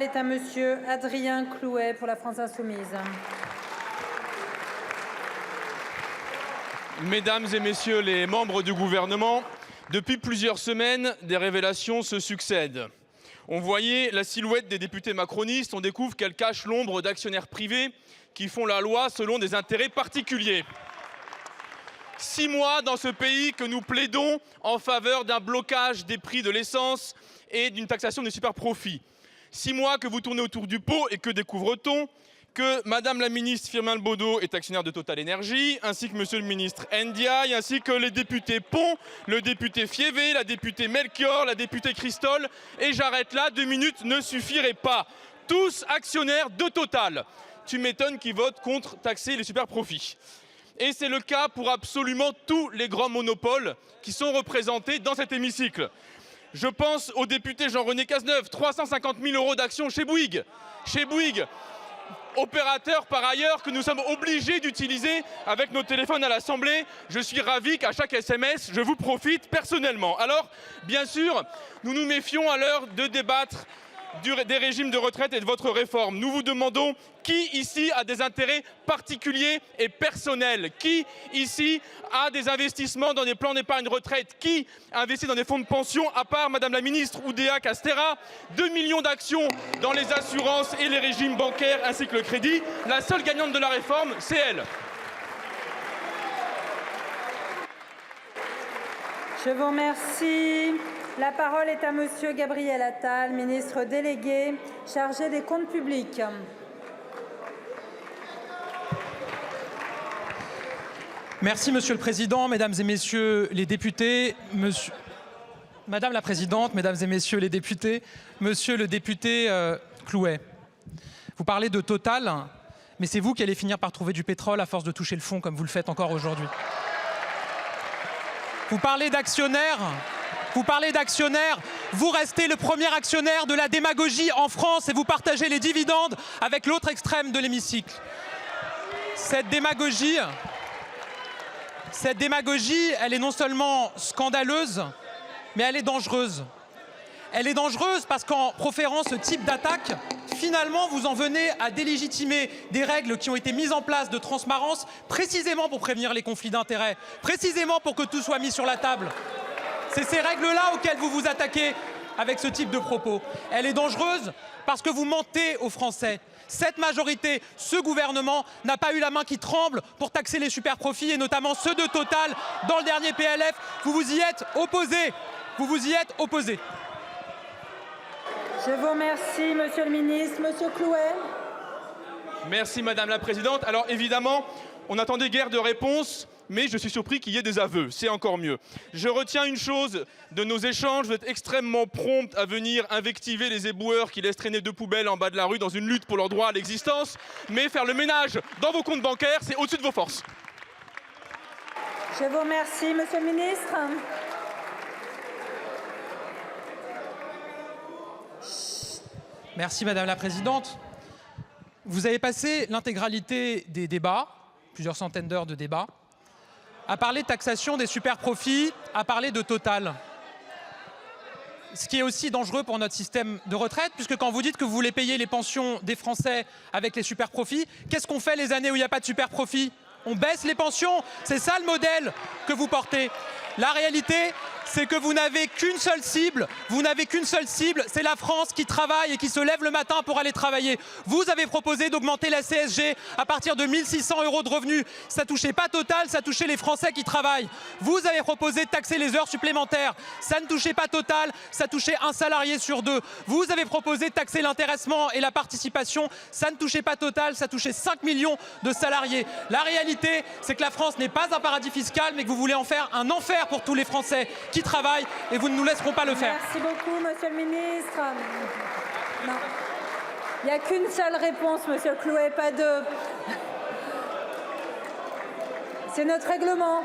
Est à monsieur Adrien Clouet pour la France Insoumise. Mesdames et messieurs les membres du gouvernement, depuis plusieurs semaines, des révélations se succèdent. On voyait la silhouette des députés macronistes, on découvre qu'elle cache l'ombre d'actionnaires privés qui font la loi selon des intérêts particuliers. 6 mois dans ce pays que nous plaidons en faveur d'un blocage des prix de l'essence et d'une taxation des superprofits. 6 mois que vous tournez autour du pot et que découvre-t-on? Que Madame la ministre Firmin Le Bodo est actionnaire de Total Énergie, ainsi que Monsieur le ministre Ndiaye, ainsi que les députés Pont, le député Fievé, la députée Melchior, la députée Christol. Et j'arrête là, 2 minutes ne suffiraient pas. Tous actionnaires de Total. Tu m'étonnes qu'ils votent contre taxer les superprofits. Et c'est le cas pour absolument tous les grands monopoles qui sont représentés dans cet hémicycle. Je pense au député Jean-René Cazeneuve, 350 000 € d'actions chez Bouygues. Chez Bouygues, opérateur par ailleurs que nous sommes obligés d'utiliser avec nos téléphones à l'Assemblée. Je suis ravi qu'à chaque SMS, je vous profite personnellement. Alors, bien sûr, nous nous méfions à l'heure de débattre des régimes de retraite et de votre réforme. Nous vous demandons qui ici a des intérêts particuliers et personnels? Qui ici a des investissements dans des plans d'épargne retraite? Qui investit dans des fonds de pension à part Madame la ministre Oudéa Castéra? 2 millions d'actions dans les assurances et les régimes bancaires ainsi que le crédit. La seule gagnante de la réforme, c'est elle. Je vous remercie. La parole est à monsieur Gabriel Attal, ministre délégué chargé des comptes publics. Merci Monsieur le Président, Mesdames et Messieurs les députés, Madame la Présidente, Mesdames et Messieurs les députés, Monsieur le député Clouet. Vous parlez de Total, mais c'est vous qui allez finir par trouver du pétrole à force de toucher le fond comme vous le faites encore aujourd'hui. Vous parlez d'actionnaires. Vous restez le premier actionnaire de la démagogie en France et vous partagez les dividendes avec l'autre extrême de l'hémicycle. Cette démagogie, elle est non seulement scandaleuse, mais elle est dangereuse. Elle est dangereuse parce qu'en proférant ce type d'attaque, finalement, vous en venez à délégitimer des règles qui ont été mises en place de transparence, précisément pour prévenir les conflits d'intérêts, précisément pour que tout soit mis sur la table. C'est ces règles-là auxquelles vous vous attaquez avec ce type de propos. Elle est dangereuse parce que vous mentez aux Français. Cette majorité, ce gouvernement n'a pas eu la main qui tremble pour taxer les superprofits et notamment ceux de Total dans le dernier PLF. Vous vous y êtes opposés. Vous vous y êtes opposés. Je vous remercie, monsieur le ministre. Monsieur Clouet. Merci Madame la Présidente. Alors évidemment, on attendait guère de réponse. Mais je suis surpris qu'il y ait des aveux, c'est encore mieux. Je retiens une chose de nos échanges, vous êtes extrêmement prompt à venir invectiver les éboueurs qui laissent traîner 2 poubelles en bas de la rue dans une lutte pour leur droit à l'existence, mais faire le ménage dans vos comptes bancaires, c'est au-dessus de vos forces. Je vous remercie, monsieur le ministre. Merci Madame la Présidente. Vous avez passé l'intégralité des débats, plusieurs centaines d'heures de débats, à parler de taxation des superprofits, à parler de Total. Ce qui est aussi dangereux pour notre système de retraite, puisque quand vous dites que vous voulez payer les pensions des Français avec les superprofits, qu'est-ce qu'on fait les années où il n'y a pas de superprofits? On baisse les pensions. C'est ça le modèle que vous portez. La réalité, c'est que vous n'avez qu'une seule cible. Vous n'avez qu'une seule cible, c'est la France qui travaille et qui se lève le matin pour aller travailler. Vous avez proposé d'augmenter la CSG à partir de 1 600 € de revenus. Ça touchait pas Total, ça touchait les Français qui travaillent. Vous avez proposé de taxer les heures supplémentaires. Ça ne touchait pas Total, ça touchait un salarié sur 2. Vous avez proposé de taxer l'intéressement et la participation. Ça ne touchait pas Total, ça touchait 5 millions de salariés. La réalité, c'est que la France n'est pas un paradis fiscal, mais que vous voulez en faire un enfer pour tous les Français qui travaillent et vous ne nous laisserons pas le faire. Merci beaucoup, monsieur le ministre. Non. Il n'y a qu'une seule réponse, monsieur Clouet, pas deux. C'est notre règlement.